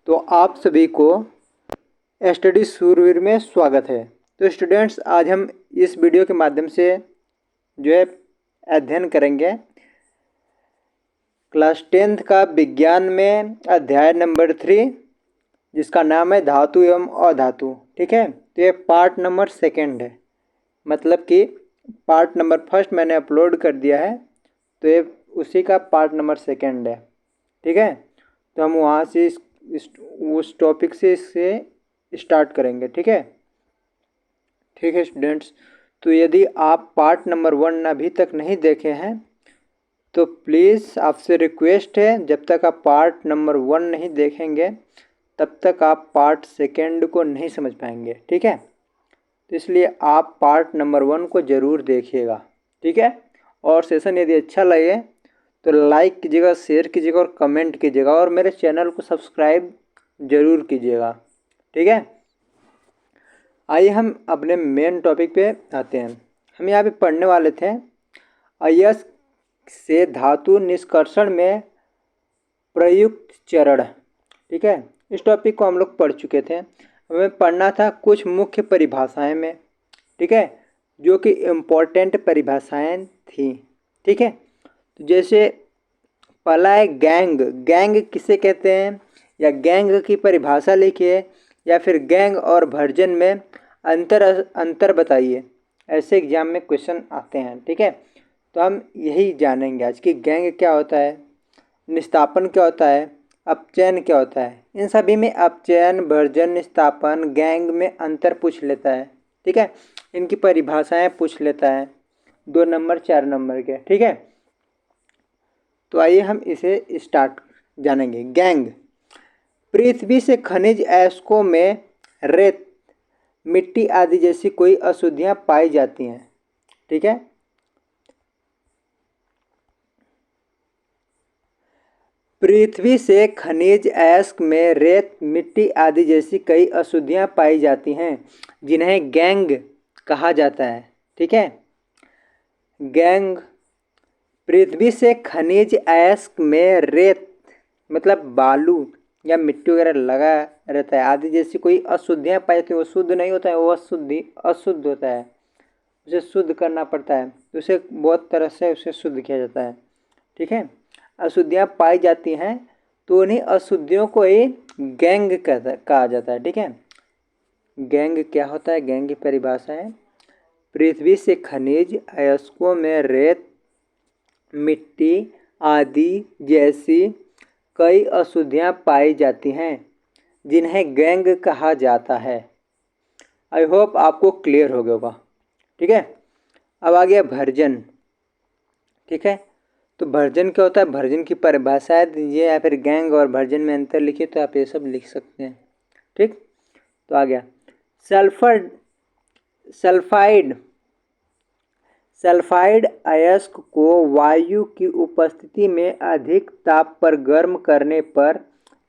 तो आप सभी को स्टडी शूरवीर में स्वागत है। तो स्टूडेंट्स, आज हम इस वीडियो के माध्यम से जो है अध्ययन करेंगे क्लास 10th का विज्ञान में अध्याय नंबर 3, जिसका नाम है धातु एवं अधातु। ठीक है, तो ये पार्ट नंबर 2 है, मतलब कि पार्ट नंबर 1 मैंने अपलोड कर दिया है, तो ये उसी का पार्ट नंबर 2 है। ठीक है, तो हम वहाँ से उस टॉपिक से इससे स्टार्ट करेंगे। ठीक है स्टूडेंट्स, तो यदि आप पार्ट नंबर 1 अभी तक नहीं देखे हैं तो प्लीज़ आपसे रिक्वेस्ट है, जब तक आप पार्ट नंबर 1 नहीं देखेंगे तब तक आप पार्ट 2 को नहीं समझ पाएंगे। ठीक है, तो इसलिए आप पार्ट नंबर 1 को ज़रूर देखिएगा। ठीक है, और सेशन यदि अच्छा लगे तो लाइक कीजिएगा, शेयर कीजिएगा और कमेंट कीजिएगा, और मेरे चैनल को सब्सक्राइब ज़रूर कीजिएगा। ठीक है, आइए हम अपने मेन टॉपिक पे आते हैं। हम यहाँ पे पढ़ने वाले थे अयस्क से धातु निष्कर्षण में प्रयुक्त चरण। ठीक है, इस टॉपिक को हम लोग पढ़ चुके थे। हमें पढ़ना था कुछ मुख्य परिभाषाएं में, ठीक है, जो कि इम्पोर्टेंट परिभाषाएं थी। ठीक है, तो जैसे पहला है गैंग। गैंग किसे कहते हैं, या गैंग की परिभाषा लिखिए, या फिर गैंग और वर्जन में अंतर बताइए। ऐसे एग्जाम में क्वेश्चन आते हैं। ठीक है, तो हम यही जानेंगे आज कि गैंग क्या होता है, निस्तापन क्या होता है, अपचयन क्या होता है। इन सभी में अपचयन, वर्जन, निस्तापन, गैंग में अंतर पूछ लेता है। ठीक है, इनकी परिभाषाएं पूछ लेता है 2 नंबर 4 नंबर के। ठीक है, तो आइए हम इसे स्टार्ट जानेंगे। गैंग, पृथ्वी से खनिज अयस्कों में रेत, मिट्टी आदि जैसी कोई अशुद्धियां पाई जाती हैं। ठीक है, पृथ्वी से खनिज अयस्क में रेत, मिट्टी आदि जैसी कई अशुद्धियां पाई जाती हैं, जिन्हें गैंग कहा जाता है। ठीक है, गैंग, पृथ्वी से खनिज अयस्क में रेत मतलब बालू या मिट्टी वगैरह लगा रहता है आदि जैसी कोई अशुद्धियाँ पाई जाती हैं। वो शुद्ध नहीं होता है, वो अशुद्ध होता है, उसे शुद्ध करना पड़ता है, तो उसे बहुत तरह से उसे शुद्ध किया जाता है। ठीक है, अशुद्धियाँ पाई जाती हैं तो उन्हीं अशुद्धियों को ही गैंग कहा जाता है। ठीक है, गैंग क्या होता है, गैंग की परिभाषा है पृथ्वी से खनिज अयस्कों में रेत, मिट्टी आदि जैसी कई अशुद्धियाँ पाई जाती हैं, जिन्हें गैंग कहा जाता है। आई होप आपको क्लियर हो गया होगा। ठीक है, अब आ गया वर्जन। ठीक है, तो वर्जन क्या होता है, वर्जन की परिभाषा दीजिए, या फिर गैंग और वर्जन में अंतर लिखिए, तो आप ये सब लिख सकते हैं। ठीक, तो आ गया सल्फाइड अयस्क को वायु की उपस्थिति में अधिक ताप पर गर्म करने पर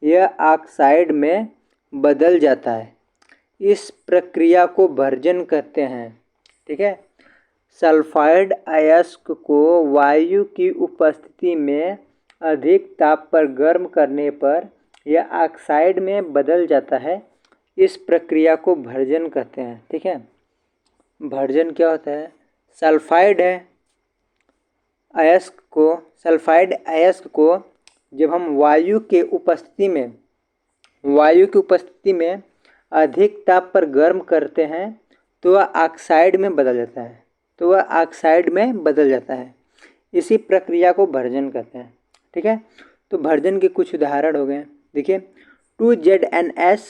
यह ऑक्साइड में बदल जाता है। इस प्रक्रिया को वर्जन कहते हैं। ठीक है, सल्फाइड अयस्क को वायु की उपस्थिति में अधिक ताप पर गर्म करने पर यह ऑक्साइड में बदल जाता है। इस प्रक्रिया को वर्जन कहते हैं। ठीक है, वर्जन क्या होता है, सल्फाइड अयस्क को जब हम वायु की उपस्थिति में अधिक ताप पर गर्म करते हैं तो वह ऑक्साइड में बदल जाता है। इसी प्रक्रिया को वर्जन कहते हैं। ठीक है, तो वर्जन के कुछ उदाहरण हो गए। देखिए 2ZnS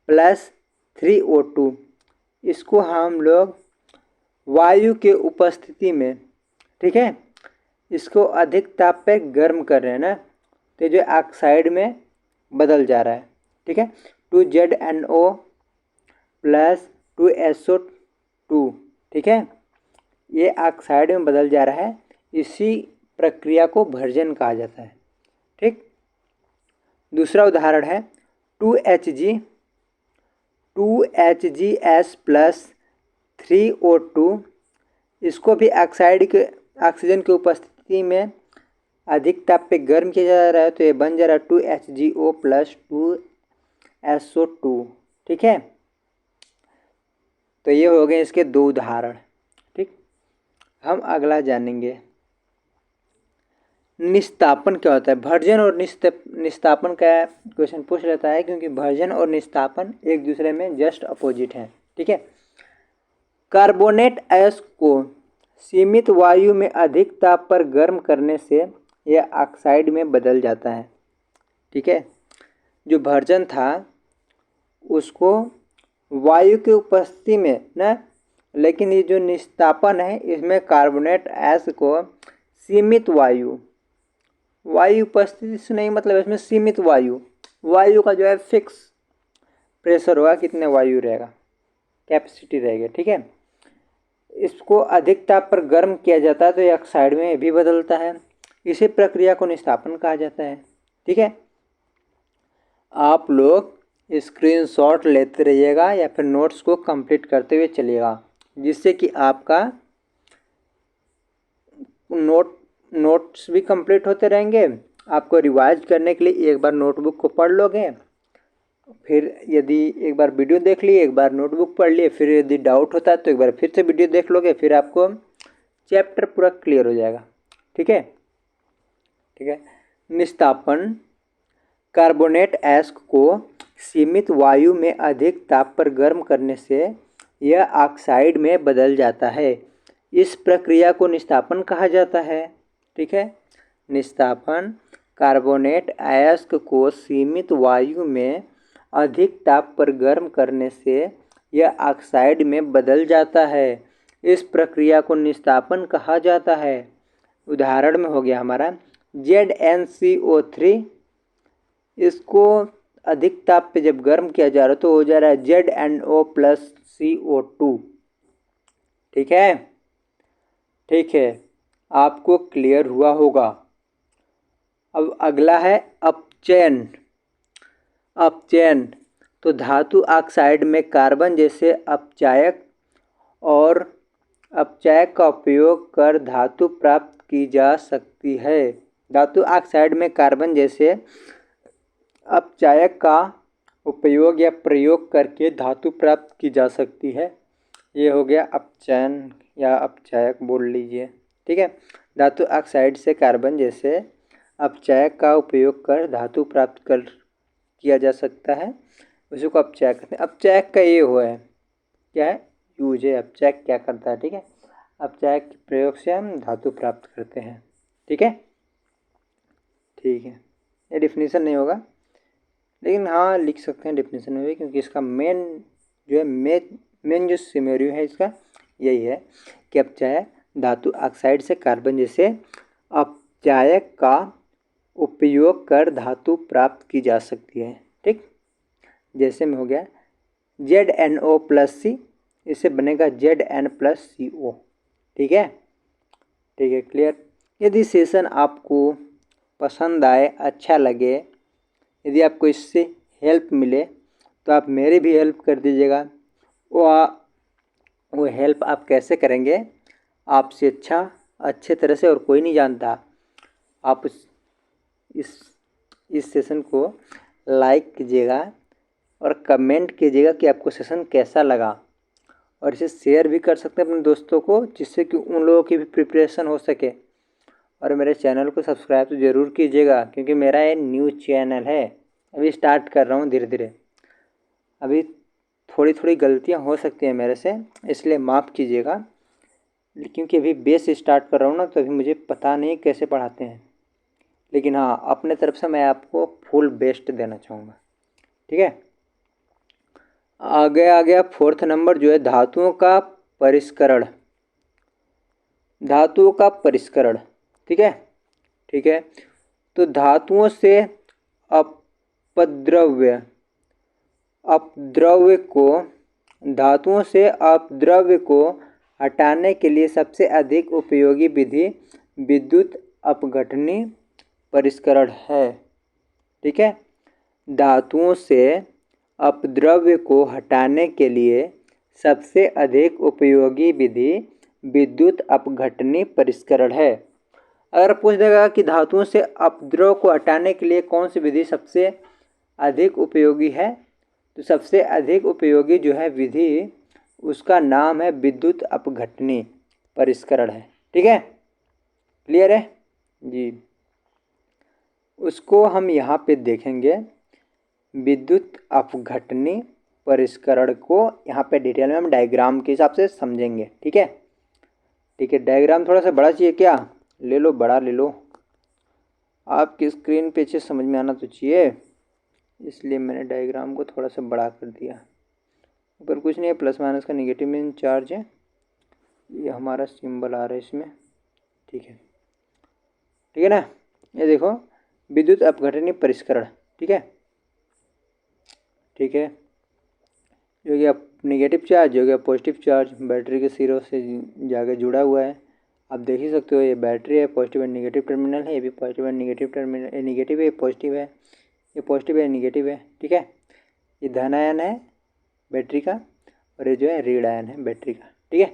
प्लस 3O2, इसको हम लोग वायु के उपस्थिति में, ठीक है, इसको अधिक ताप पे गर्म कर रहे हैं ना, तो जो ऑक्साइड में बदल जा रहा है। ठीक है, 2ZnO प्लस 2SO2, ठीक है, ये ऑक्साइड में बदल जा रहा है। इसी प्रक्रिया को वर्जन कहा जाता है। ठीक, दूसरा उदाहरण है 2HgS प्लस 3O2, इसको भी ऑक्सीजन की उपस्थिति में अधिक ताप पे गर्म किया जा रहा है, तो ये बन जा रहा है 2HgO प्लस 2 SO2। ठीक है, तो ये हो गए इसके 2 उदाहरण। ठीक, हम अगला जानेंगे निस्तापन क्या होता है। भर्जन और निस्तापन का क्वेश्चन पूछ लेता है, क्योंकि भर्जन और निस्तापन एक दूसरे में जस्ट अपोजिट हैं। ठीक है, कार्बोनेट ऐश को सीमित वायु में अधिक ताप पर गर्म करने से यह ऑक्साइड में बदल जाता है। ठीक है, जो भर्जन था उसको वायु की उपस्थिति में ना, लेकिन ये जो निस्तापन है इसमें कार्बोनेट ऐश को सीमित वायु उपस्थिति से नहीं, मतलब इसमें सीमित वायु का जो है फिक्स प्रेशर होगा, कितने वायु रहेगा, कैपेसिटी रहेगी। ठीक है, इसको अधिक ताप पर गर्म किया जाता है तो ये ऑक्साइड में भी बदलता है। इसी प्रक्रिया को निस्तापन कहा जाता है। ठीक है, आप लोग स्क्रीनशॉट लेते रहिएगा या फिर नोट्स को कंप्लीट करते हुए चलिएगा, जिससे कि आपका नोट्स भी कंप्लीट होते रहेंगे। आपको रिवाइज करने के लिए एक बार नोटबुक को पढ़ लोगे, फिर यदि एक बार वीडियो देख लिए, एक बार नोटबुक पढ़ लिए, फिर यदि डाउट होता है तो एक बार फिर से वीडियो देख लोगे, फिर आपको चैप्टर पूरा क्लियर हो जाएगा। ठीक है, ठीक है। निस्तापन कार्बोनेट ऐश को सीमित वायु में अधिक ताप पर गर्म करने से यह ऑक्साइड में बदल जाता है। इस प्रक्रिया को निस्तापन कहा जाता है। ठीक है, निस्तापन कार्बोनेट ऐश को सीमित वायु में अधिक ताप पर गर्म करने से यह ऑक्साइड में बदल जाता है। इस प्रक्रिया को निस्तापन कहा जाता है। उदाहरण में हो गया हमारा ZnCO3, इसको अधिक ताप पे जब गर्म किया जा रहा है तो हो जा रहा है ZnO+CO2। ठीक है, ठीक है, आपको क्लियर हुआ होगा। अब अगला है अपचयन। अपचयन तो धातु ऑक्साइड में कार्बन जैसे अपचायक और अपचायक का उपयोग कर धातु प्राप्त की जा सकती है। धातु ऑक्साइड में कार्बन जैसे अपचायक का उपयोग या प्रयोग करके धातु प्राप्त की जा सकती है। ये हो गया अपचयन या अपचायक बोल लीजिए। ठीक है, धातु ऑक्साइड से कार्बन जैसे अपचायक का उपयोग कर धातु प्राप्त कर किया जा सकता है, उसी को अपचायक कहते हैं। अपचायक का ये हुआ है, क्या है, यूज है। अपचायक क्या करता है? ठीक है, अपचायक के प्रयोग से हम धातु प्राप्त करते हैं। ठीक है, ठीक है, ये डिफिनीशन नहीं होगा, लेकिन हाँ लिख सकते हैं डिफिनीशन में भी, क्योंकि इसका मेन जो है मेन जो सिनेरियो है इसका यही है कि अपचायक धातु ऑक्साइड से कार्बन जैसे अपचायक का उपयोग कर धातु प्राप्त की जा सकती है। ठीक, जैसे में हो गया ZnO+C, इससे बनेगा Zn+CO। ठीक है, ठीक है, क्लियर। यदि सेशन आपको पसंद आए, अच्छा लगे, यदि आपको इससे हेल्प मिले तो आप मेरी भी हेल्प कर दीजिएगा। वो हेल्प आप कैसे करेंगे? आपसे अच्छे तरह से और कोई नहीं जानता। आप इस सेशन को लाइक कीजिएगा और कमेंट कीजिएगा कि आपको सेशन कैसा लगा, और इसे शेयर भी कर सकते हैं अपने दोस्तों को, जिससे कि उन लोगों की भी प्रिपरेशन हो सके। और मेरे चैनल को सब्सक्राइब तो ज़रूर कीजिएगा, क्योंकि मेरा ये न्यू चैनल है, अभी स्टार्ट कर रहा हूँ धीरे धीरे। अभी थोड़ी थोड़ी गलतियाँ हो सकती हैं मेरे से, इसलिए माफ़ कीजिएगा, क्योंकि अभी बेस स्टार्ट कर रहा हूँ ना, तो अभी मुझे पता नहीं कैसे पढ़ाते हैं। लेकिन हाँ, अपने तरफ से मैं आपको फुल बेस्ट देना चाहूँगा। ठीक है, आगे आ गया 4th नंबर जो है धातुओं का परिष्करण। धातुओं का परिष्करण, ठीक है, ठीक है। तो धातुओं से अपद्रव्य को हटाने के लिए सबसे अधिक उपयोगी विधि विद्युत अपघटनी परिष्करण है। ठीक है, धातुओं से अपद्रव्य को हटाने के लिए सबसे अधिक उपयोगी विधि विद्युत अपघटनी परिष्करण है। अगर पूछ देगा कि धातुओं से अपद्रव को हटाने के लिए कौन सी विधि सबसे अधिक उपयोगी है, तो सबसे अधिक उपयोगी जो है विधि उसका नाम है विद्युत अपघटनी परिष्करण है। ठीक है, क्लियर है जी। उसको हम यहाँ पे देखेंगे, विद्युत अपघटनी परिष्करण को यहाँ पे डिटेल में हम डायग्राम के हिसाब से समझेंगे। ठीक है, ठीक है। डायग्राम थोड़ा सा बड़ा चाहिए क्या? ले लो, बड़ा ले लो। आपकी स्क्रीन पे अच्छे समझ में आना तो चाहिए, इसलिए मैंने डायग्राम को थोड़ा सा बड़ा कर दिया। ऊपर कुछ नहीं है, प्लस माइनस का निगेटिव में चार्ज है, ये हमारा सिंबल आ रहा है इसमें। ठीक है, ठीक है ना। ये देखो, विद्युत अपघटनी परिष्करण। ठीक है, ठीक है। जो गया निगेटिव चार्ज, हो गया पॉजिटिव चार्ज, बैटरी के सिरों से जाके जुड़ा हुआ है। आप देख ही सकते हो, ये बैटरी है, पॉजिटिव एंड निगेटिव टर्मिनल है। ये भी पॉजिटिव एंड निगेटिव टर्मिनल, ये निगेटिव है, ये पॉजिटिव है, ये पॉजिटिव है, निगेटिव है। ठीक है, ये धन आयन है बैटरी का, और ये जो है ऋण आयन है बैटरी का। ठीक है,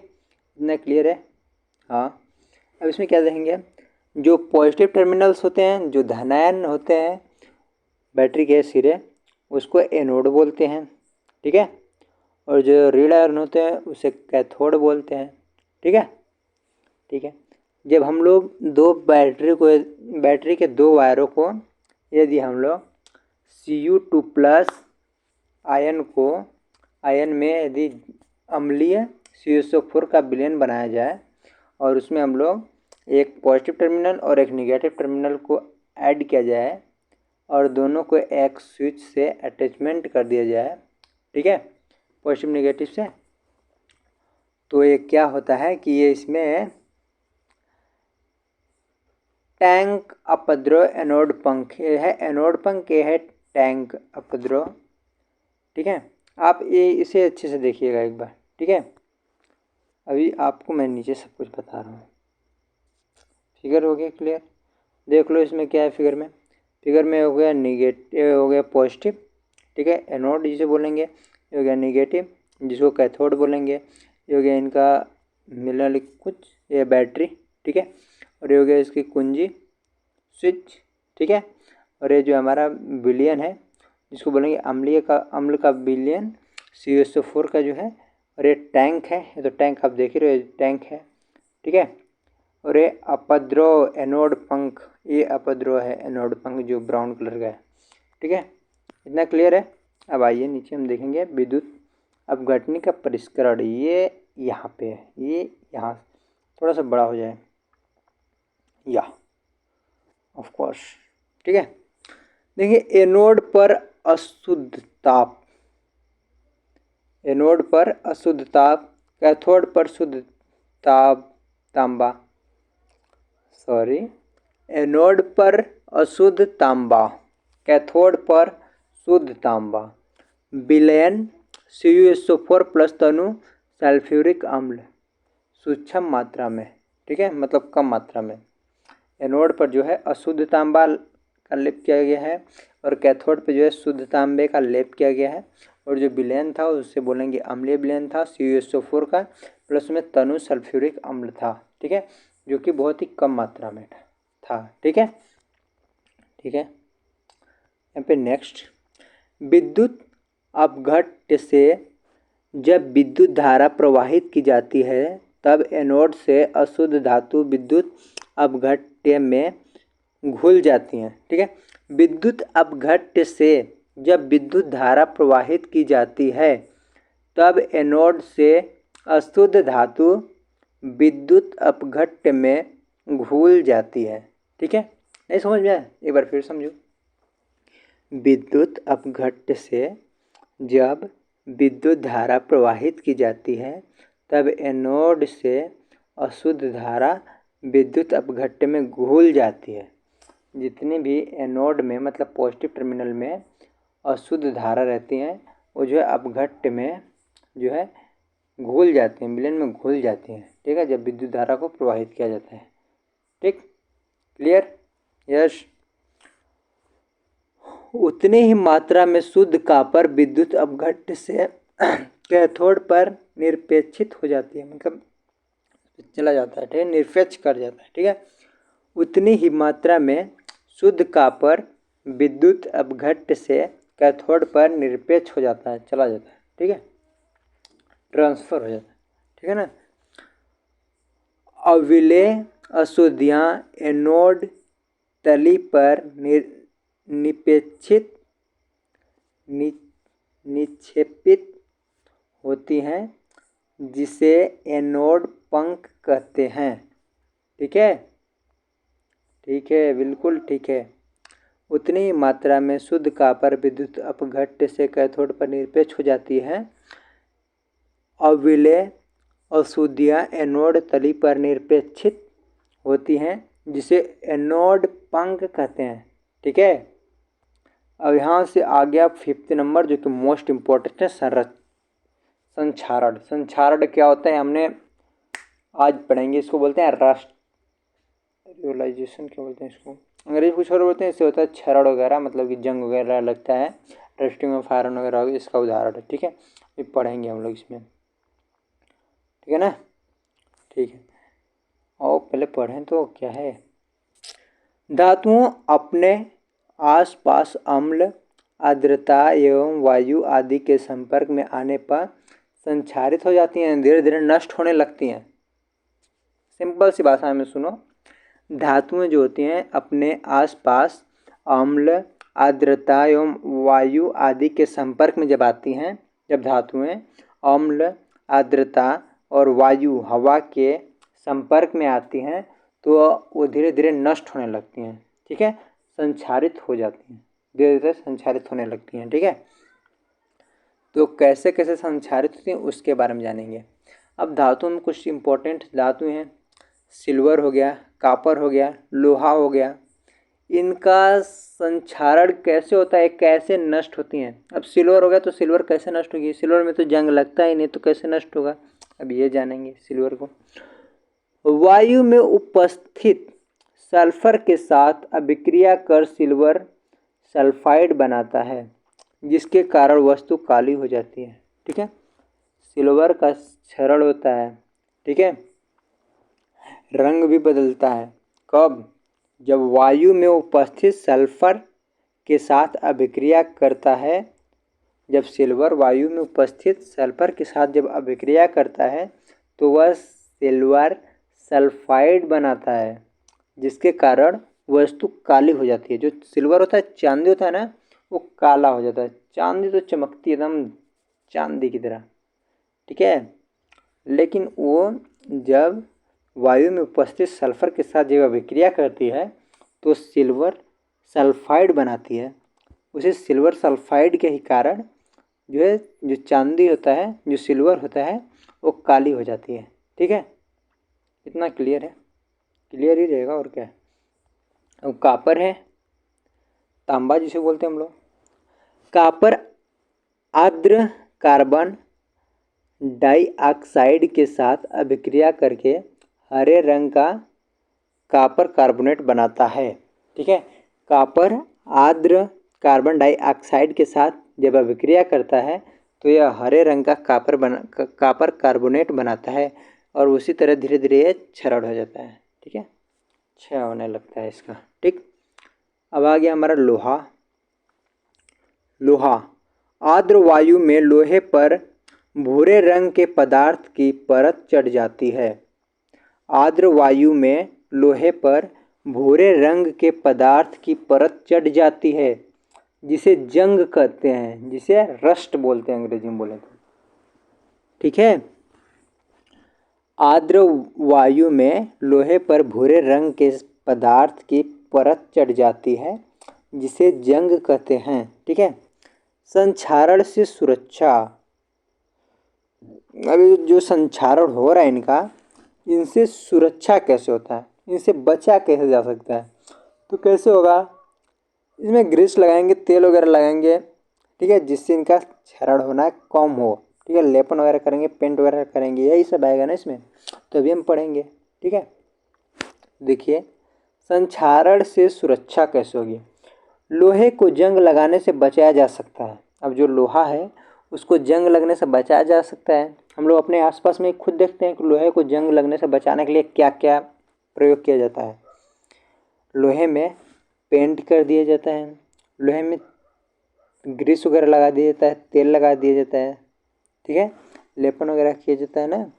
इतना क्लियर है? हाँ। अब इसमें क्या देखेंगे, जो पॉजिटिव टर्मिनल्स होते हैं, जो धन आयन होते हैं बैटरी के सिरे, उसको एनोड बोलते हैं। ठीक है, और जो ऋण आयन होते हैं उसे कैथोड बोलते हैं। ठीक है, ठीक है। जब हम लोग बैटरी के दो वायरों को, यदि हम लोग Cu2+ आयन में यदि अम्लीय CuSO4 का विलयन बनाया जाए और उसमें हम लोग एक पॉजिटिव टर्मिनल और एक निगेटिव टर्मिनल को ऐड किया जाए और दोनों को एक स्विच से अटैचमेंट कर दिया जाए, ठीक है, पॉजिटिव निगेटिव से, तो ये क्या होता है कि ये इसमें टैंक अपद्रव एनोड पंख, ये है एनोड पंख, ये है टैंक अपद्रव। ठीक है, आप ये इसे अच्छे से देखिएगा एक बार। ठीक है, अभी आपको मैं नीचे सब कुछ बता रहा हूँ। फिगर हो गया क्लियर? देख लो इसमें क्या है फिगर में। फिगर में हो गया निगेटिव, हो गया पॉजिटिव, ठीक है, एनोड जिसे बोलेंगे, ये हो गया निगेटिव जिसको कैथोड बोलेंगे, ये हो गया इनका मिलने कुछ, ये बैटरी, ठीक है, और ये हो गया इसकी कुंजी स्विच, ठीक है, और ये जो हमारा विलयन है जिसको बोलेंगे अम्ल का विलयन CuSO4 का जो है, और ये टैंक है, ये तो टैंक आप देख ही रहे हो, टैंक है, ठीक है, और ये अपद्रव एनोड पंख, ये अपद्रव है एनोड पंख जो ब्राउन कलर का है। ठीक है, इतना क्लियर है? अब आइए नीचे हम देखेंगे विद्युत अपघटनी का परिष्करण, ये यहाँ पे है, ये यहाँ थोड़ा सा बड़ा हो जाए, या ऑफ कोर्स। ठीक है, देखिए एनोड पर अशुद्ध ताप, एनोड पर अशुद्ध ताप, कैथोड पर शुद्ध ताप तांबा, सॉरी, एनोड पर अशुद्ध तांबा, कैथोड पर शुद्ध तांबा, विलयन CuSO4 प्लस तनु सल्फ्यूरिक अम्ल सूक्ष्म मात्रा में, ठीक है, मतलब कम मात्रा में। एनोड पर जो है अशुद्ध तांबा का लेप किया गया है और कैथोड पे जो है शुद्ध तांबे का लेप किया गया है, और जो विलयन था उससे बोलेंगे अम्लीय विलयन था CuSO4 का, प्लस में तनु सल्फ्यूरिक अम्ल था, ठीक है, जो कि बहुत ही कम मात्रा में था। ठीक है, ठीक है। यहाँ पे नेक्स्ट, विद्युत अपघट्य से जब विद्युत धारा प्रवाहित की जाती है तब एनोड से अशुद्ध धातु विद्युत अपघट्य में घुल जाती हैं। ठीक है, विद्युत अपघट्य से जब विद्युत धारा प्रवाहित की जाती है तब एनोड से अशुद्ध धातु विद्युत अपघट्य में घुल जाती है। ठीक है, नहीं समझ में आया? एक बार फिर समझो। विद्युत अपघट्य से जब विद्युत धारा प्रवाहित की जाती है तब एनोड से अशुद्ध धारा विद्युत अपघट्य में घुल जाती है। जितने भी एनोड में मतलब पॉजिटिव टर्मिनल में अशुद्ध धारा रहती हैं वो जो है अपघट्य में जो है घुल जाती हैं, मिलन में घुल जाती हैं। ठीक है, जब विद्युत धारा को प्रवाहित किया जाता है। ठीक, क्लियर? यस। उतने ही मात्रा में शुद्ध कॉपर विद्युत अपघट्य से कैथोड पर निरपेक्षित हो जाती है, मतलब चला जाता है, ठीक है, निरपेक्ष कर जाता है। ठीक है, उतनी ही मात्रा में शुद्ध कॉपर विद्युत अपघट्य से कैथोड पर निरपेक्ष हो जाता है, चला जाता है, ठीक है, ट्रांसफर हो जाता है, ठीक है ना। अविलेय अशुद्धियाँ एनोड तली पर निक्षेपित होती हैं, जिसे एनोड पंख कहते हैं, ठीक है, ठीक है, बिल्कुल ठीक है। उतनी ही मात्रा में शुद्ध कॉपर विद्युत अपघट्य से कैथोड पर निरपेक्ष हो जाती है। अविलेय अशुद्धियाँ एनोड तली पर निरपेक्षित होती हैं, जिसे एनोड पंख कहते हैं, ठीक है। अब यहाँ से आ गया 5th नंबर, जो कि मोस्ट इम्पोर्टेंट है, संक्षारण। संक्षारण क्या होता है हमने आज पढ़ेंगे। इसको बोलते हैं रियोलाइजेशन, क्या बोलते हैं इसको, अंग्रेजी कुछ और बोलते हैं। इससे होता है क्षरण वगैरह, मतलब कि जंग वगैरह लगता है, रस्टिंग ऑफ आयरन वगैरह हो गया, इसका उदाहरण है, ठीक है। ये पढ़ेंगे हम लोग इसमें, ठीक है ना, ठीक है। और पहले पढ़ें तो क्या है। धातुओं अपने आसपास अम्ल, आर्द्रता एवं वायु आदि के संपर्क में आने पर संक्षारित हो जाती हैं, धीरे धीरे नष्ट होने लगती हैं। सिंपल सी भाषा में सुनो, धातुएं जो होती हैं अपने आसपास अम्ल, आर्द्रता एवं वायु आदि के संपर्क में जब आती हैं, जब धातुएं अम्ल, आर्द्रता और वायु हवा के संपर्क में आती हैं, तो वो धीरे धीरे नष्ट होने लगती हैं, ठीक है, संक्षारित हो जाती हैं, धीरे धीरे संक्षारित होने लगती हैं, ठीक है। तो कैसे कैसे संक्षारित होती हैं उसके बारे में जानेंगे। अब धातुओं में कुछ इंपॉर्टेंट धातु हैं, सिल्वर हो गया, कॉपर हो गया, लोहा हो गया। इनका संक्षारण कैसे होता है, कैसे नष्ट होती हैं। अब सिल्वर हो गया तो सिल्वर कैसे नष्ट होगी, सिल्वर में तो जंग लगता ही नहीं, तो कैसे नष्ट होगा, अब ये जानेंगे सिल्वर को। वायु में उपस्थित सल्फर के साथ अभिक्रिया कर सिल्वर सल्फाइड बनाता है, जिसके कारण वस्तु काली हो जाती है, ठीक है। सिल्वर का क्षरण होता है, ठीक है, रंग भी बदलता है। कब, जब वायु में उपस्थित सल्फर के साथ अभिक्रिया करता है। जब सिल्वर वायु में उपस्थित सल्फर के साथ जब अभिक्रिया करता है तो वह सिल्वर सल्फाइड बनाता है, जिसके कारण वस्तु काली हो जाती है। जो सिल्वर होता है, चांदी होता है ना, वो काला हो जाता है। चांदी तो चमकती है एकदम चांदी की तरह, ठीक है, लेकिन वो जब वायु में उपस्थित सल्फर के साथ जब अभिक्रिया करती है तो सिल्वर सल्फाइड बनाती है। उसी सिल्वर सल्फाइड के ही कारण जो है, जो चांदी होता है, जो सिल्वर होता है, वो काली हो जाती है, ठीक है। इतना क्लियर है, क्लियर ही रहेगा और क्या है। अब कॉपर है, तांबा जिसे बोलते हैं हम लोग। कॉपर आर्द्र कार्बन डाइऑक्साइड के साथ अभिक्रिया करके हरे रंग का कॉपर कार्बोनेट बनाता है, ठीक है। कॉपर आर्द्र कार्बन डाइऑक्साइड के साथ जब अभिक्रिया करता है तो यह हरे रंग का कॉपर कार्बोनेट बनाता है, और उसी तरह धीरे धीरे ये क्षरण हो जाता है, ठीक है, क्षय होने लगता है इसका, ठीक। अब आ गया हमारा लोहा। लोहा आर्द्र वायु में लोहे पर भूरे रंग के पदार्थ की परत चढ़ जाती है। आर्द्र वायु में लोहे पर भूरे रंग के पदार्थ की परत चढ़ जाती है, जिसे जंग कहते हैं, जिसे रस्ट बोलते हैं अंग्रेजी में बोले तो, ठीक है। आर्द्र वायु में लोहे पर भूरे रंग के पदार्थ की परत चढ़ जाती है, जिसे जंग कहते हैं, ठीक है। संक्षारण से सुरक्षा, अभी जो संक्षारण हो रहा है इनका, इनसे सुरक्षा कैसे होता है, इनसे बचा कैसे जा सकता है, तो कैसे होगा, इसमें ग्रीस लगाएंगे, तेल वगैरह लगाएंगे, ठीक है, जिससे इनका क्षरण होना कम हो, ठीक है। लेपन वगैरह करेंगे, पेंट वगैरह करेंगे, यही सब आएगा ना इसमें, तो अभी हम पढ़ेंगे, ठीक है। देखिए संक्षारण से सुरक्षा कैसे होगी। लोहे को जंग लगाने से बचाया जा सकता है। अब जो लोहा है उसको जंग लगने से बचाया जा सकता है। हम लोग अपने आसपास में खुद देखते हैं कि लोहे को जंग लगने से बचाने के लिए क्या क्या प्रयोग किया जाता है। लोहे में पेंट कर दिया जाता है, लोहे में ग्रीस वगैरह लगा दिया जाता है, तेल लगा दिया जाता है, ठीक है, लेपन वगैरह किया जाता है ना,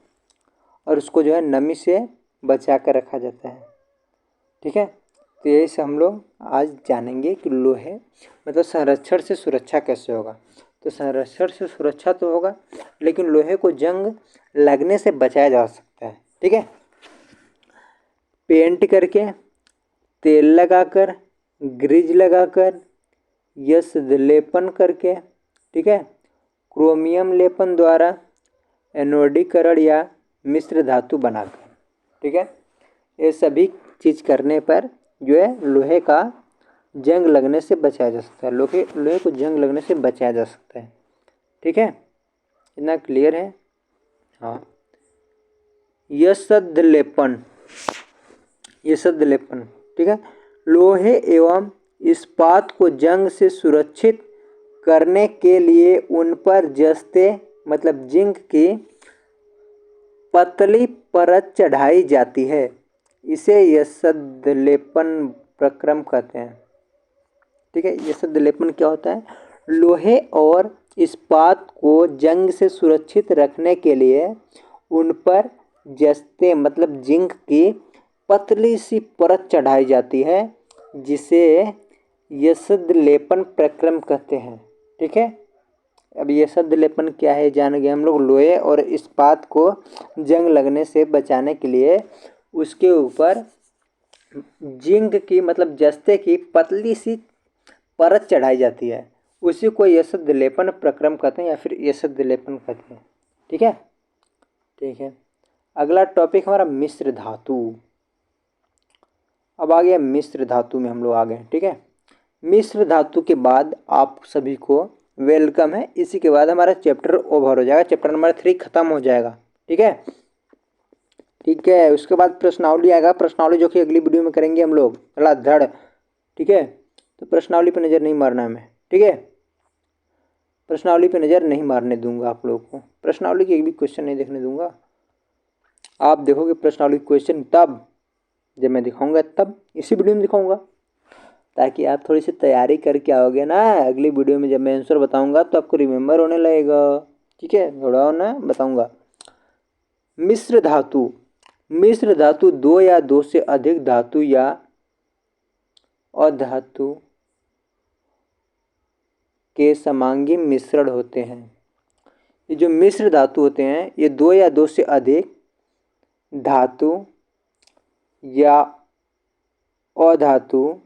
और उसको जो है नमी से बचा कर रखा जाता है, ठीक है। तो यही से हम लोग आज जानेंगे कि लोहे मतलब संरक्षण से सुरक्षा कैसे होगा। तो संरक्षण से सुरक्षा तो होगा, लेकिन लोहे को जंग लगने से बचाया जा सकता है, ठीक है। पेंट करके, तेल लगाकर, ग्रीज लगाकर, यश लेपन करके, ठीक है, क्रोमियम लेपन द्वारा, एनोडीकरण या मिश्र धातु बनाकर, ठीक है। ये सभी चीज़ करने पर जो है लोहे का जंग लगने से बचाया जा सकता है, लोहे को जंग लगने से बचाया जा सकता है, ठीक है। इतना क्लियर है? हाँ। यशद लेपन, यशद लेपन, ठीक है, लोहे एवं इस्पात को जंग से सुरक्षित करने के लिए उन पर जस्ते मतलब जिंक की पतली परत चढ़ाई जाती है। इसे यशद लेपन प्रक्रम कहते हैं, ठीक है। यशद लेपन क्या होता है? लोहे और इस्पात को जंग से सुरक्षित रखने के लिए उन पर जस्ते मतलब जिंक की पतली सी परत चढ़ाई जाती है, जिसे यशद लेपन प्रक्रम कहते हैं, ठीक है। अब यशद लेपन क्या है जान गए हम लोग। लोहे और इस्पात को जंग लगने से बचाने के लिए उसके ऊपर जिंक की मतलब जस्ते की पतली सी परत चढ़ाई जाती है, उसी को यशद लेपन प्रक्रम कहते हैं या फिर यशद लेपन कहते हैं, ठीक है। ठीक है, अगला टॉपिक हमारा मिश्र धातु। अब आ गया मिश्र धातु में हम लोग आ गए, ठीक है। मिश्र धातु के बाद आप सभी को वेलकम है। इसी के बाद हमारा चैप्टर ओवर हो जाएगा, चैप्टर नंबर 3 खत्म हो जाएगा, ठीक है। ठीक है, उसके बाद प्रश्नावली आएगा, प्रश्नावली जो कि अगली वीडियो में करेंगे हम लोग धड़, ठीक है। तो प्रश्नावली पे नज़र नहीं मारना है मैं, ठीक है, प्रश्नावली पे नज़र नहीं मारने दूंगा आप लोगों को, प्रश्नावली के एक भी क्वेश्चन नहीं देखने दूंगा। आप देखोगे प्रश्नावली क्वेश्चन तब जब मैं दिखाऊंगा, तब इसी वीडियो में दिखाऊंगा, ताकि आप थोड़ी सी तैयारी करके आओगे ना। अगली वीडियो में जब मैं आंसर बताऊंगा तो आपको रिमेम्बर होने लगेगा, ठीक है। थोड़ा ना बताऊंगा। मिश्र धातु, मिश्र धातु दो या दो से अधिक धातु या अधातु के समांगी मिश्रण होते हैं। ये जो मिश्र धातु होते हैं ये दो या दो से अधिक धातु या अधातु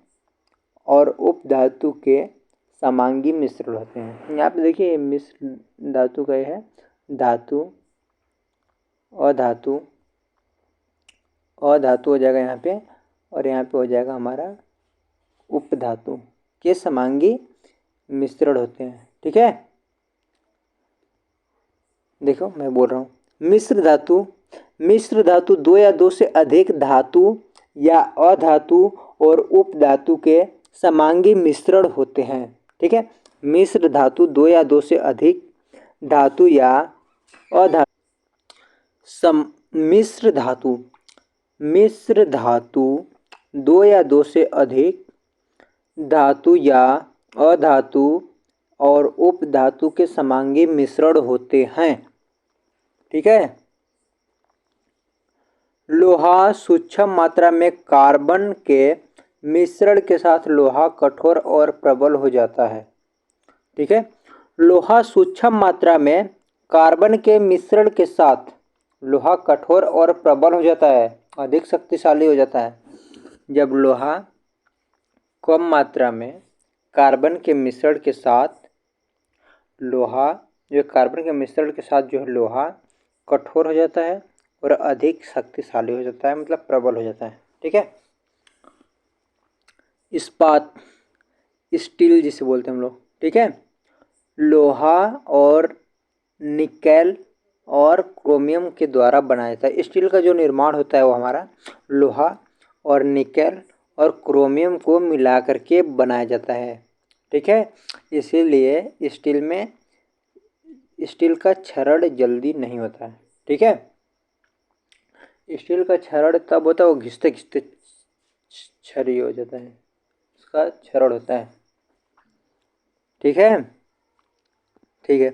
और उपधातु के समांगी मिश्रण होते हैं। यहाँ पे देखिए मिश्र धातु का है धातु, अधातु, अधातु हो जाएगा यहाँ पे, और यहाँ पे हो जाएगा हमारा उपधातु के समांगी मिश्रण होते हैं, ठीक है। देखो मैं बोल रहा हूँ मिश्र धातु, मिश्र धातु दो या दो से अधिक धातु या अधातु और उपधातु के समांगी मिश्रण होते हैं, ठीक है। मिश्र धातु दो या दो से अधिक धातु या अधातु मिश्र धातु, मिश्र धातु दो या दो से अधिक धातु या अधातु और उपधातु के समांगी मिश्रण होते हैं, ठीक है। लोहा सूक्ष्म मात्रा में कार्बन के मिश्रण के साथ लोहा कठोर और प्रबल हो जाता है, ठीक है। लोहा सूक्ष्म मात्रा में कार्बन के मिश्रण के साथ लोहा कठोर और प्रबल हो जाता है, अधिक शक्तिशाली हो जाता है। जब लोहा कम मात्रा में कार्बन के मिश्रण के साथ लोहा जो कार्बन के मिश्रण के साथ जो है लोहा कठोर हो जाता है और अधिक शक्तिशाली हो जाता है, मतलब प्रबल हो जाता है, ठीक है। इस्पात, स्टील जिसे बोलते हैं हम लोग, ठीक है। लोहा और निकेल और क्रोमियम के द्वारा बनाया जाता है। स्टील का जो निर्माण होता है वो हमारा लोहा और निकेल और क्रोमियम को मिला करके बनाया जाता है, ठीक है। इसीलिए स्टील में स्टील का क्षरण जल्दी नहीं होता है, ठीक है। स्टील का क्षरण तब होता है वो घिसते घिसते क्षय हो जाता है, उसका क्षरण होता है। ठीक है, ठीक है।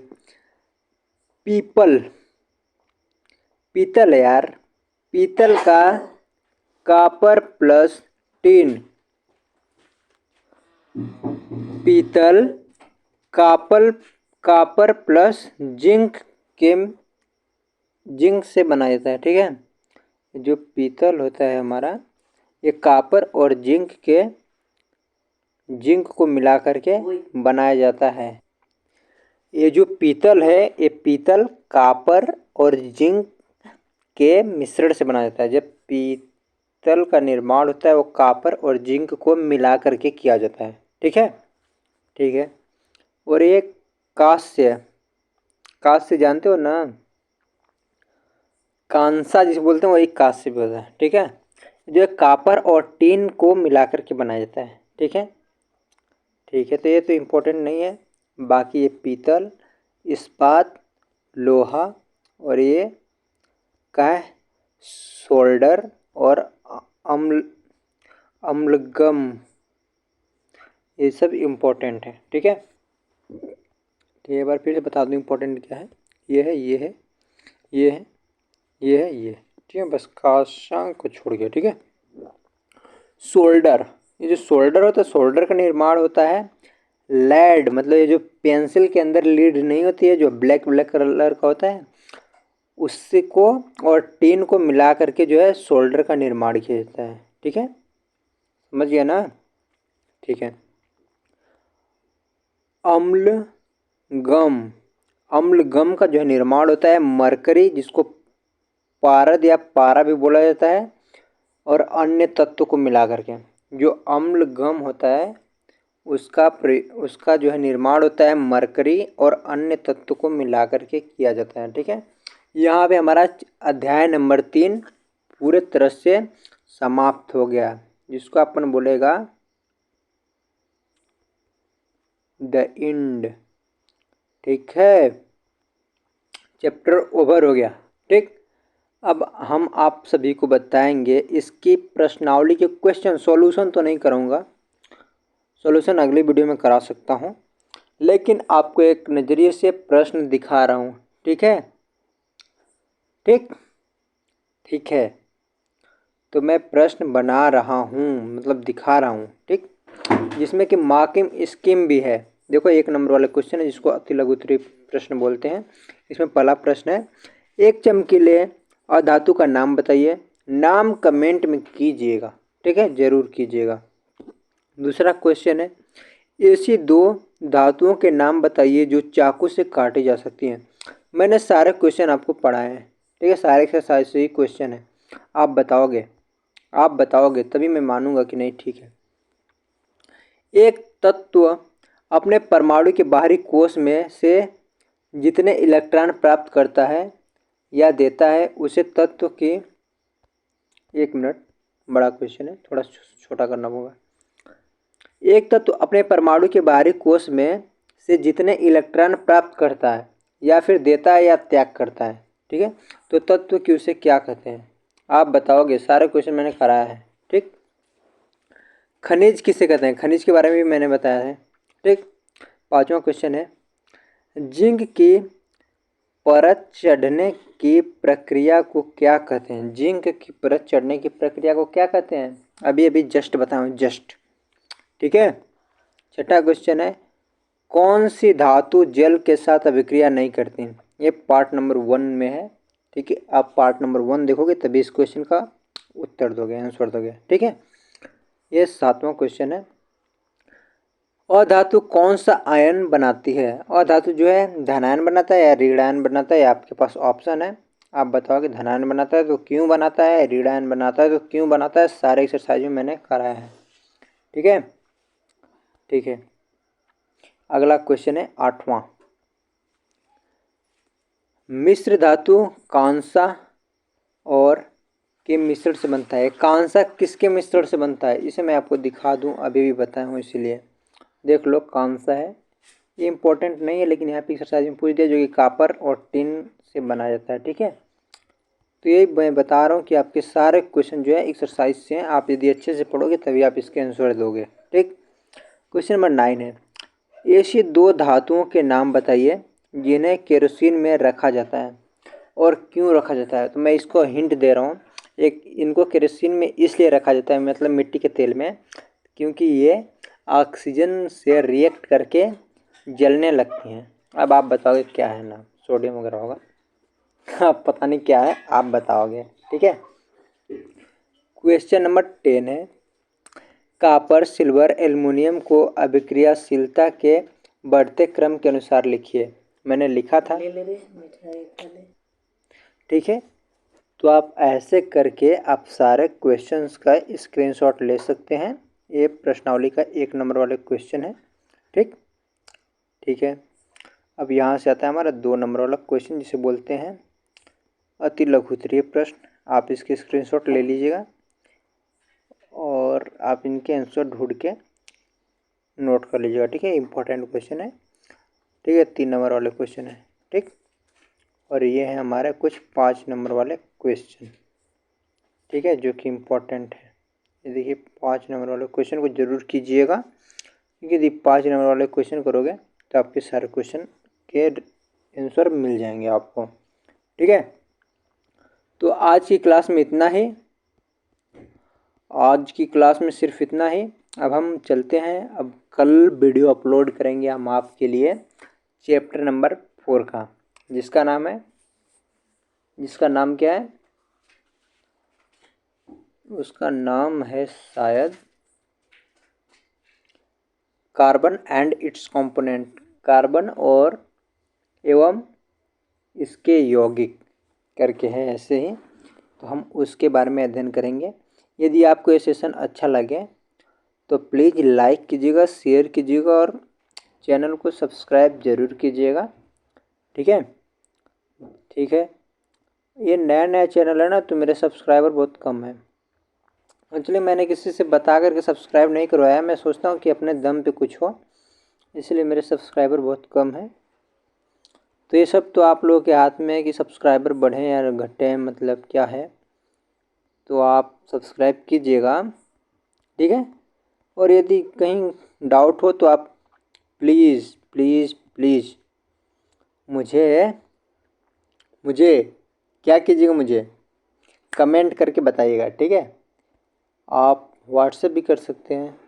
पीपल, पीतल है यार, पीतल का कॉपर प्लस टिन, पीतल कॉपर प्लस जिंक के जिंक से बनाया जाता है। ठीक है, जो पीतल होता है हमारा, ये कॉपर और जिंक को मिला करके बनाया जाता है। ये जो पीतल है, ये पीतल कॉपर और जिंक के मिश्रण से बनाया जाता है। जब पीतल का निर्माण होता है वो कॉपर और जिंक को मिला करके किया जाता है। ठीक है, ठीक है। और ये कांस्य, कांस्य जानते हो ना, कांसा जिसे बोलते हैं वही कांस्य भी होता है। ठीक है, जो कॉपर और टीन को मिला करके बनाया जाता है। ठीक है, ठीक है। तो ये तो इम्पोर्टेंट नहीं है। बाकी ये पीतल, इस्पात, लोहा और ये क्या है, सोल्डर और अम्लगम, ये सब इम्पोर्टेंट है। ठीक है, तो एक बार फिर से बता दूँ इम्पोर्टेंट क्या है। ये है, ये है, ये है, ये है, ये। ठीक है, बस कांसांक को छोड़ गया। ठीक है, सोल्डर, ये जो सोल्डर होता है, सोल्डर का निर्माण होता है लेड, मतलब ये जो पेंसिल के अंदर लीड नहीं होती है, जो ब्लैक ब्लैक कलर का होता है, उससे को और टीन को मिला करके जो है सोल्डर का निर्माण किया जाता है। ठीक है, समझ गया ना। ठीक है। अम्लगम, अम्लगम का जो है निर्माण होता है मरकरी, जिसको पारद या पारा भी बोला जाता है, और अन्य तत्व को मिला करके जो अम्लगम होता है उसका जो है निर्माण होता है मरकरी और अन्य तत्व को मिला करके किया जाता है। ठीक है, यहाँ पे हमारा अध्याय नंबर 3 पूरे तरह से समाप्त हो गया, जिसको अपन बोलेगा द एंड। ठीक है, चैप्टर ओवर हो गया। ठीक, अब हम आप सभी को बताएंगे इसकी प्रश्नावली के क्वेश्चन। सॉल्यूशन तो नहीं करूँगा, सॉल्यूशन अगली वीडियो में करा सकता हूँ, लेकिन आपको एक नज़रिए से प्रश्न दिखा रहा हूँ। ठीक है, ठीक, ठीक है। तो मैं प्रश्न बना रहा हूँ, मतलब दिखा रहा हूँ। ठीक, जिसमें कि मार्किंग स्कीम भी है। देखो, 1 नंबर वाला क्वेश्चन है जिसको अति लघु उत्तरीय प्रश्न बोलते हैं। इसमें पहला प्रश्न है, एक चमकीले अधातु का नाम बताइए। नाम कमेंट में कीजिएगा। ठीक है, जरूर कीजिएगा। दूसरा क्वेश्चन है, ऐसी 2 धातुओं के नाम बताइए जो चाकू से काटी जा सकती हैं। मैंने सारे क्वेश्चन आपको पढ़ाए हैं। ठीक है, सारे एक्सरसाइज से ही क्वेश्चन है। आप बताओगे तभी मैं मानूंगा कि नहीं ठीक है। एक तत्व अपने परमाणु के बाहरी कोश में से जितने इलेक्ट्रॉन प्राप्त करता है या देता है उसे तत्व की, 1 मिनट, बड़ा क्वेश्चन है, थोड़ा छोटा करना होगा। एक तत्व अपने परमाणु के बाहरी कोश में से जितने इलेक्ट्रॉन प्राप्त करता है या फिर देता है या त्याग करता है, ठीक है, तो तत्व की उसे क्या कहते हैं। आप बताओगे, सारे क्वेश्चन मैंने कराया है। ठीक, खनिज किसे कहते हैं, खनिज के बारे में भी मैंने बताया है। ठीक, 5वां क्वेश्चन है, जिंक की परत चढ़ने की प्रक्रिया को क्या कहते हैं। जिंक की परत चढ़ने की प्रक्रिया को क्या कहते हैं, अभी अभी जस्ट बताऊं, जस्ट। ठीक है, 6वां क्वेश्चन है, कौन सी धातु जल के साथ अभिक्रिया नहीं करती। ये पार्ट नंबर 1 में है। ठीक है, आप पार्ट नंबर 1 देखोगे तभी इस क्वेश्चन का उत्तर दोगे, आंसर दोगे। ठीक है, ये 7वां क्वेश्चन है, अधातु कौन सा आयन बनाती है। अधातु जो है धनायन बनाता है या ऋणायन बनाता है, आपके पास ऑप्शन है। आप बताओगे धनायन बनाता है तो क्यों बनाता है, ऋणायन बनाता है तो क्यों बनाता है। सारे एक्सरसाइज में मैंने कराया है। ठीक है, ठीक है। अगला क्वेश्चन है 8वां, मिश्र धातु कांसा और के मिश्रण से बनता है। कांसा किसके मिश्रण से बनता है, इसे मैं आपको दिखा दूं, अभी भी बताया हूँ, इसीलिए देख लो। कांसा है, ये इंपॉर्टेंट नहीं है, लेकिन यहाँ पे एक्सरसाइज में पूछ दिया, जो कि कॉपर और टिन से बनाया जाता है। ठीक है, तो यही मैं बता रहा हूँ कि आपके सारे क्वेश्चन जो है एक्सरसाइज से हैं। आप यदि अच्छे से पढ़ोगे तभी आप इसके आंसर दोगे। ठीक, क्वेश्चन नंबर 9 है, ऐसी दो धातुओं के नाम बताइए जिन्हें केरोसिन में रखा जाता है और क्यों रखा जाता है। तो मैं इसको हिंट दे रहा हूँ। एक इनको केरोसिन में इसलिए रखा जाता है, मतलब मिट्टी के तेल में, क्योंकि ये ऑक्सीजन से रिएक्ट करके जलने लगती हैं। अब आप बताओगे क्या है नाम, सोडियम वगैरह होगा। अब पता नहीं क्या है, आप बताओगे। ठीक है, क्वेश्चन नंबर 10 है, कॉपर, सिल्वर, एल्युमिनियम को अभिक्रियाशीलता के बढ़ते क्रम के अनुसार लिखिए। मैंने लिखा था, ठीक है। तो आप ऐसे करके आप सारे क्वेश्चंस का स्क्रीनशॉट ले सकते हैं। ये प्रश्नावली का 1 नंबर वाले क्वेश्चन है। ठीक है। अब यहाँ से आता है हमारा 2 नंबर वाला क्वेश्चन, जिसे बोलते हैं अति लघुत्तरीय प्रश्न। आप इसके स्क्रीनशॉट ले लीजिएगा और आप इनके आंसर ढूंढ के नोट कर लीजिएगा। ठीक है, इंपॉर्टेंट क्वेश्चन है। ठीक है, 3 नंबर वाले क्वेश्चन है। ठीक, और ये है हमारे कुछ 5 नंबर वाले क्वेश्चन। ठीक है, जो कि इम्पोर्टेंट है। ये देखिए 5 नंबर वाले क्वेश्चन को ज़रूर कीजिएगा, क्योंकि यदि 5 नंबर वाले क्वेश्चन करोगे तो आपके सारे क्वेश्चन के आंसर मिल जाएंगे आपको। ठीक है, तो आज की क्लास में इतना ही। आज की क्लास में सिर्फ इतना ही। अब हम चलते हैं, अब कल वीडियो अपलोड करेंगे हम आपके लिए चैप्टर नंबर 4 का, जिसका नाम क्या है, उसका नाम है शायद carbon and it's component, carbon और एवं इसके यौगिक करके है ऐसे ही। तो हम उसके बारे में अध्ययन करेंगे। यदि आपको ये सेशन अच्छा लगे तो प्लीज़ लाइक कीजिएगा, शेयर कीजिएगा और चैनल को सब्सक्राइब ज़रूर कीजिएगा। ठीक है, ठीक है। ये नया चैनल है ना, तो मेरे सब्सक्राइबर बहुत कम है। एक्चुअली मैंने किसी से बता करके सब्सक्राइब नहीं करवाया। मैं सोचता हूँ कि अपने दम पे कुछ हो, इसलिए मेरे सब्सक्राइबर बहुत कम है। तो ये सब तो आप लोगों के हाथ में है कि सब्सक्राइबर बढ़ें या घटें, मतलब क्या है। तो आप सब्सक्राइब कीजिएगा। ठीक है, और यदि कहीं डाउट हो तो आप प्लीज़ प्लीज़ प्लीज़ मुझे क्या कीजिएगा, मुझे कमेंट करके बताइएगा। ठीक है, आप व्हाट्सएप भी कर सकते हैं।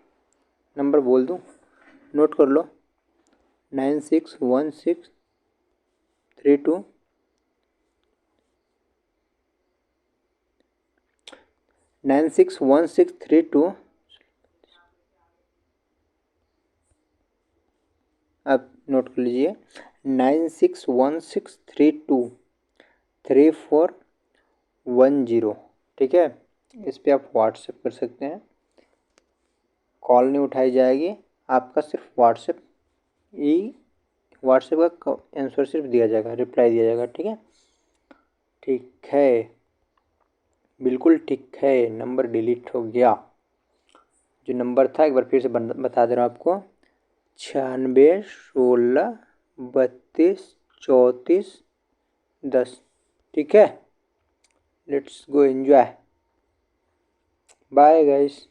नंबर बोल दूं, नोट कर लो, 961632 961632। आप नोट कर लीजिए, 9616323410। ठीक है, इस पर आप व्हाट्सएप कर सकते हैं। कॉल नहीं उठाई जाएगी, आपका सिर्फ व्हाट्सएप का आंसर सिर्फ दिया जाएगा, रिप्लाई दिया जाएगा। ठीक है, ठीक है, बिल्कुल ठीक है। नंबर डिलीट हो गया। जो नंबर था एक बार फिर से बता दे रहा हूँ आपको, 9616323410। ठीक है, let's go enjoy. Bye guys.